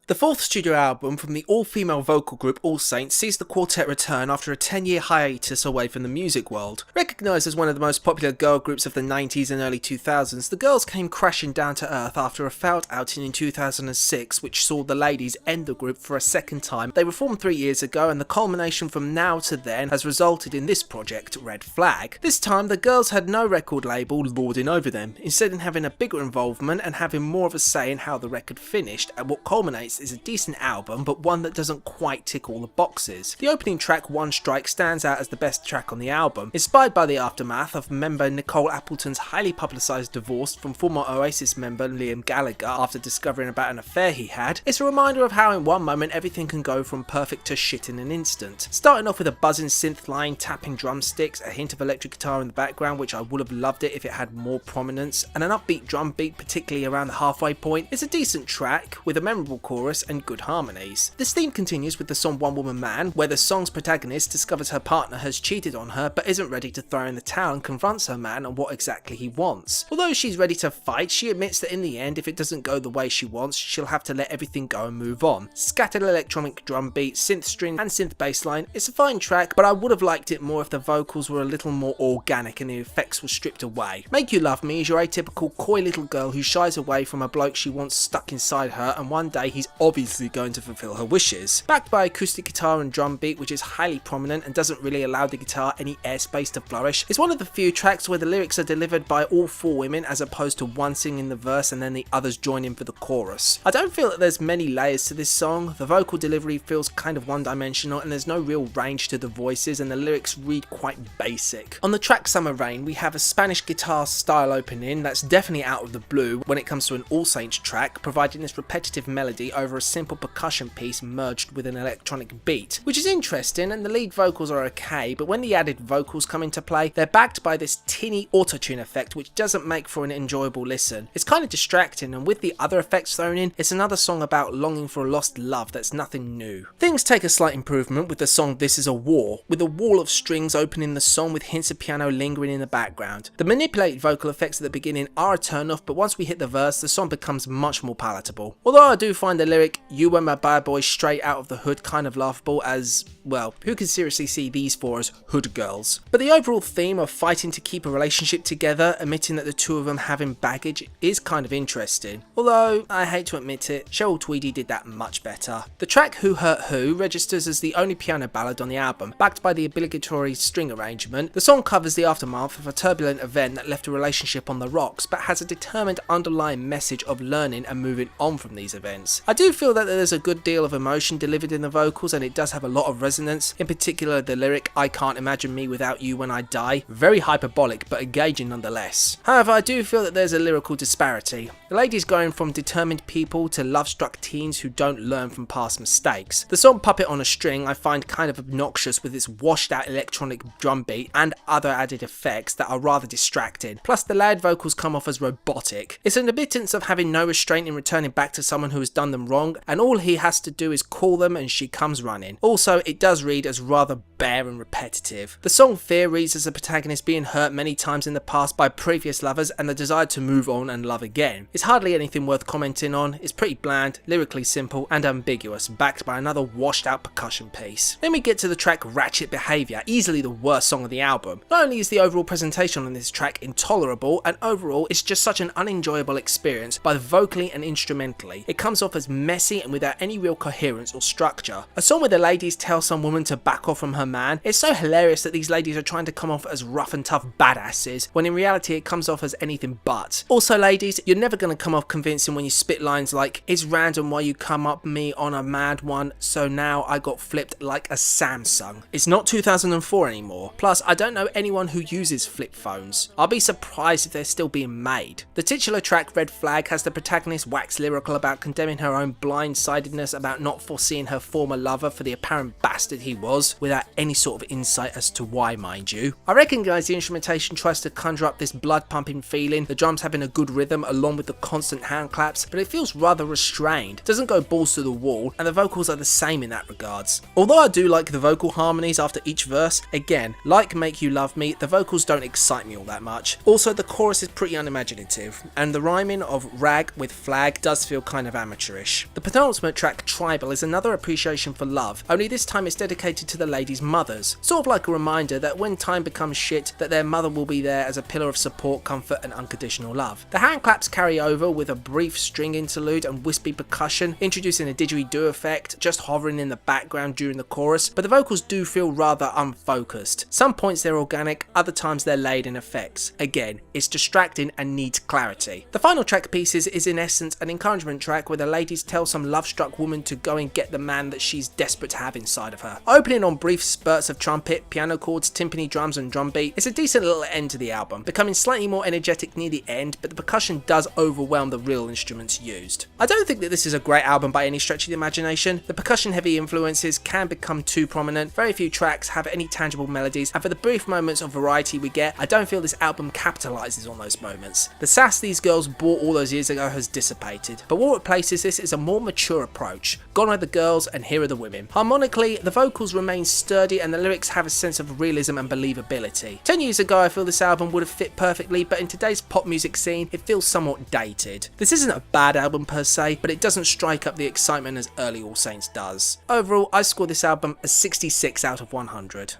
The fourth studio album from the all-female vocal group All Saints sees the quartet return after a 10-year hiatus away from the music world. Recognised as one of the most popular girl groups of the 90s and early 2000s, the girls came crashing down to earth after a failed outing in 2006 which saw the ladies end the group for a second time. They were formed 3 years ago, and the culmination from now to then has resulted in this project, Red Flag. This time the girls had no record label lording over them, instead of having a bigger involvement and having more of a say in how the record finished, and what culminates is a decent album, but one that doesn't quite tick all the boxes. The opening track, One Strike, stands out as the best track on the album. Inspired by the aftermath of member Nicole Appleton's highly publicised divorce from former Oasis member Liam Gallagher after discovering about an affair he had, it's a reminder of how in one moment everything can go from perfect to shit in an instant. Starting off with a buzzing synth line, tapping drumsticks, a hint of electric guitar in the background, which I would have loved it if it had more prominence, and an upbeat drum beat particularly around the halfway point. It's a decent track with a memorable chorus and good harmonies. This theme continues with the song One Woman Man, where the song's protagonist discovers her partner has cheated on her but isn't ready to throw in the towel and confronts her man on what exactly he wants. Although she's ready to fight, she admits that in the end, if it doesn't go the way she wants, she'll have to let everything go and move on. Scattered electronic drum beat, synth string and synth bass line. It's a fine track, but I would have liked it more if the vocals were a little more organic and the effects were stripped away. Make You Love Me is your atypical coy little girl who shies away from a bloke she wants stuck inside her, and one day he's obviously going to fulfill her wishes. Backed by acoustic guitar and drum beat which is highly prominent and doesn't really allow the guitar any airspace to flourish, it's one of the few tracks where the lyrics are delivered by all four women as opposed to one singing the verse and then the others join in for the chorus. I don't feel that there's many layers to this song. The vocal delivery feels kind of one-dimensional and there's no real range to the voices, and the lyrics read quite basic. On the track Summer Rain, we have a Spanish guitar style opening that's definitely out of the blue when it comes to an All Saints track, providing this repetitive melody over a simple percussion piece merged with an electronic beat, which is interesting, and the lead vocals are okay, but when the added vocals come into play, they're backed by this tinny autotune effect which doesn't make for an enjoyable listen. It's kind of distracting, and with the other effects thrown in, it's another song about longing for a lost love that's nothing new. Things take a slight improvement with the song This Is a War, with a wall of strings opening the song with hints of piano lingering in the background. The manipulated vocal effects at the beginning are a turn off, but once we hit the verse, the song becomes much more palatable. Although I do find the lyric "You were my bad boy straight out of the hood" kind of laughable, as, well, who can seriously see these four as hood girls? But the overall theme of fighting to keep a relationship together, admitting that the two of them having baggage, is kind of interesting. Although, I hate to admit it, Cheryl Tweedy did that much better. The track Who Hurt Who registers as the only piano ballad on the album, backed by the obligatory string arrangement. The song covers the aftermath of a turbulent event that left a relationship on the rocks, but has a determined underlying message of learning and moving on from these events. I do feel that there's a good deal of emotion delivered in the vocals, and it does have a lot of resonance, in particular the lyric "I can't imagine me without you when I die." Very hyperbolic but engaging nonetheless. However, I do feel that there's a lyrical disparity. The lady's going from determined people to love-struck teens who don't learn from past mistakes. The song Puppet on a String I find kind of obnoxious with its washed out electronic drum beat and other added effects that are rather distracting, plus the loud vocals come off as robotic. It's an admittance of having no restraint in returning back to someone who has done them wrong, and all he has to do is call them and she comes running. Also, it does read as rather bare and repetitive. The song Fear reads as the protagonist being hurt many times in the past by previous lovers and the desire to move on and love again. It's hardly anything worth commenting on. It's pretty bland, lyrically simple and ambiguous, backed by another washed out percussion piece. Then we get to the track Ratchet Behaviour, easily the worst song of the album. Not only is the overall presentation on this track intolerable, and overall it's just such an unenjoyable experience, both vocally and instrumentally. It comes off as messy and without any real coherence or structure. A song where the ladies tell some woman to back off from her man. It's so hilarious that these ladies are trying to come off as rough and tough badasses, when in reality it comes off as anything but. Also ladies, you're never going to come off convincing when you spit lines like "It's random why you come up me on a mad one, so now I got flipped like a Samsung." It's not 2004 anymore. Plus, I don't know anyone who uses flip phones. I'll be surprised if they're still being made. The titular track Red Flag has the protagonist wax lyrical about condemning her own blindsidedness about not foreseeing her former lover for the apparent bastard he was, without any sort of insight as to why, mind you. I recognise the instrumentation tries to conjure up this blood pumping feeling, the drums having a good rhythm along with the constant hand claps, but it feels rather restrained, doesn't go balls to the wall, and the vocals are the same in that regards. Although I do like the vocal harmonies after each verse, again, like Make You Love Me, the vocals don't excite me all that much. Also, the chorus is pretty unimaginative, and the rhyming of rag with flag does feel kind of amateurish. finish. The penultimate track, Tribal, is another appreciation for love, only this time it's dedicated to the ladies' mothers, sort of like a reminder that when time becomes shit, that their mother will be there as a pillar of support, comfort and unconditional love. The hand claps carry over with a brief string interlude and wispy percussion, introducing a didgeridoo effect, just hovering in the background during the chorus, but the vocals do feel rather unfocused. Some points they're organic, other times they're laid in effects. Again, it's distracting and needs clarity. The final track, Pieces, is in essence an encouragement track where the ladies tell some love-struck woman to go and get the man that she's desperate to have inside of her. Opening on brief spurts of trumpet, piano chords, timpani drums and drum beat, it's a decent little end to the album, becoming slightly more energetic near the end, but the percussion does overwhelm the real instruments used. I don't think that this is a great album by any stretch of the imagination. The percussion-heavy influences can become too prominent, very few tracks have any tangible melodies, and for the brief moments of variety we get, I don't feel this album capitalises on those moments. The sass these girls brought all those years ago has dissipated, but what replaces this is a more mature approach. Gone are the girls and here are the women. Harmonically, the vocals remain sturdy and the lyrics have a sense of realism and believability. 10 years ago I feel this album would have fit perfectly, but in today's pop music scene it feels somewhat dated. This isn't a bad album per se, but it doesn't strike up the excitement as early All Saints does. Overall, I score this album a 66 out of 100.